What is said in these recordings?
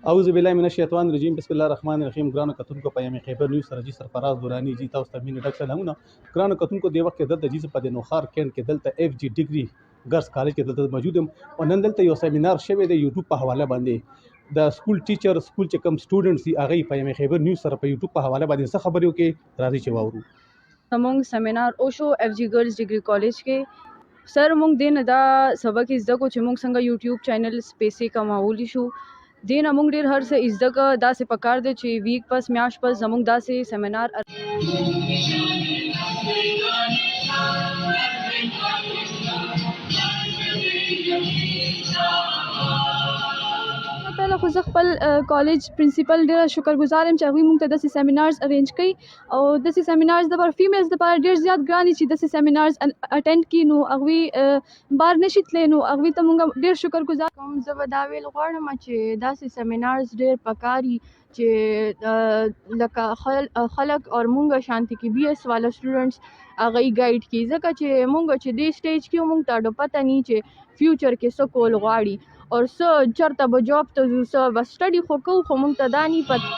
اعوذ بالله من الشیطان الرجیم بسم الله الرحمن الرحیم. ګرانو کتونکو په یم خیبر نیوز سره جی سرفراز دورانی جی تاسو ته مینه ډک سلامونه. ګرانو کتونکو د وخت دلته جی په د نوخار کین کې دلته اف جی ډیګري ګرلز کالج کې دلته موجود یم او نن دلته یو سیمینار شوی دی یوټیوب په حواله باندې د سکول ټیچر سکول چې کوم سټوډنټس دي هغه په یم خیبر نیوز سره په یوټیوب په حواله باندې څه خبرې وکړي راځي چې واورو. زموږ سیمینار وشو اف جی ګرلز ډیګري کالج کې. سر موږ دین دا سبق زده کو چې موږ څنګه یوټیوب چینل سپیسي کماولی شو. دین موږ ډیر هر څه زده کو داسې پکار دی چې ویک پس میاش پس زموږ داسې سیمینار پهله خو زه خپل کالج پرنسپل ډېره شکرګزار یم چې هغوی موږ ته داسې سیمینارز ارینج کوي او داسې سیمینارز دپاره فیمیلز دپاره ډېر زیات ګران دي چې داسې سیمینارز اټینډ کړي نو هغوی بار نشي تللی نو هغوی ته موږ ډېر شکرګزار کوم. زه به دا ویل غواړم چې داسې سیمینارز ډېر پکار دي چې لکه خلک او موږ شانتي کې بي ایس والا سټوډنټس هغه یې ګایډ کړي ځکه چې موږ چې دې سټیج کې موږ ته ډېر پته نه چې فیوچر کې څه کول غواړي اور څه چېرته به جاب ته ځو څه به سټډي خو کوو خو موږ ته دا نه پته.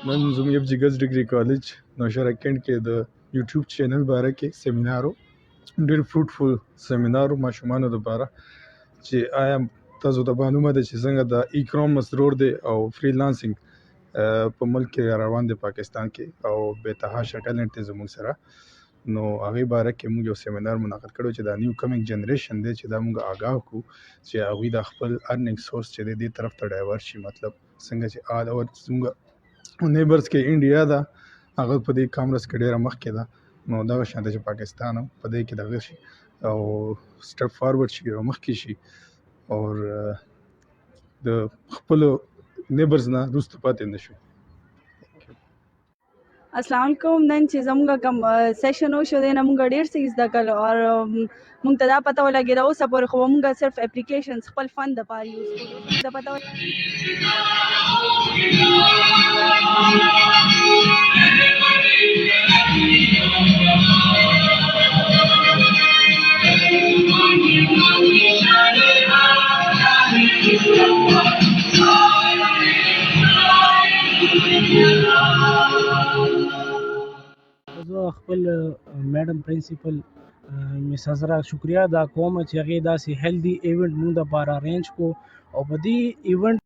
نن زموږ اف جی ګرلز ډیګري کالج نوشهره کینټ کې د یوټیوب چینل باره کې سیمینار ډېر فروټفل سیمینار ماشومانو لپاره چې آیا تاسو ته معلومه ده چې څنګه د ای کامرس رول دی او فریلانسینګ په ملک کې روان دی پاکستان کې او بېتحاشه ټیلنټ دی زموږ سره نو هغې باره کې موږ یو سیمینار منعقد کړی چې دا نیو کمینګ جنریشن دی چې دا موږ آګاه کړو چې هغوی د خپل ارننګ سورس چې دی دې طرف ته ډایورټ شي مطلب څنګه چې آل اوور زموږ نیبرز کې انډیا ده هغه په دې کامرس کې ډېره مخکې ده نو دغه شان ده چې پاکستان هم په دې کې دغه شي او سټپ فارورډ شي او مخکې شي او د خپلو نیبرز نه وروسته پاتې نه شو. السلام علیکم. نن چې زموږ کوم سیشن وشو دی نه موږ ډېر څه زده کړل او موږ ته دا پته ولګېده اوسه پورې خو موږ صرف اپلیکیشنز خپل فن دپاره یوز کړو دا پته زه خپل میډم پرنسپل مس حضرا شکریا ادا کوم چې هغې داسې هیلدي ایونټ موږ دپاره ارینج کو او په دې ایونټ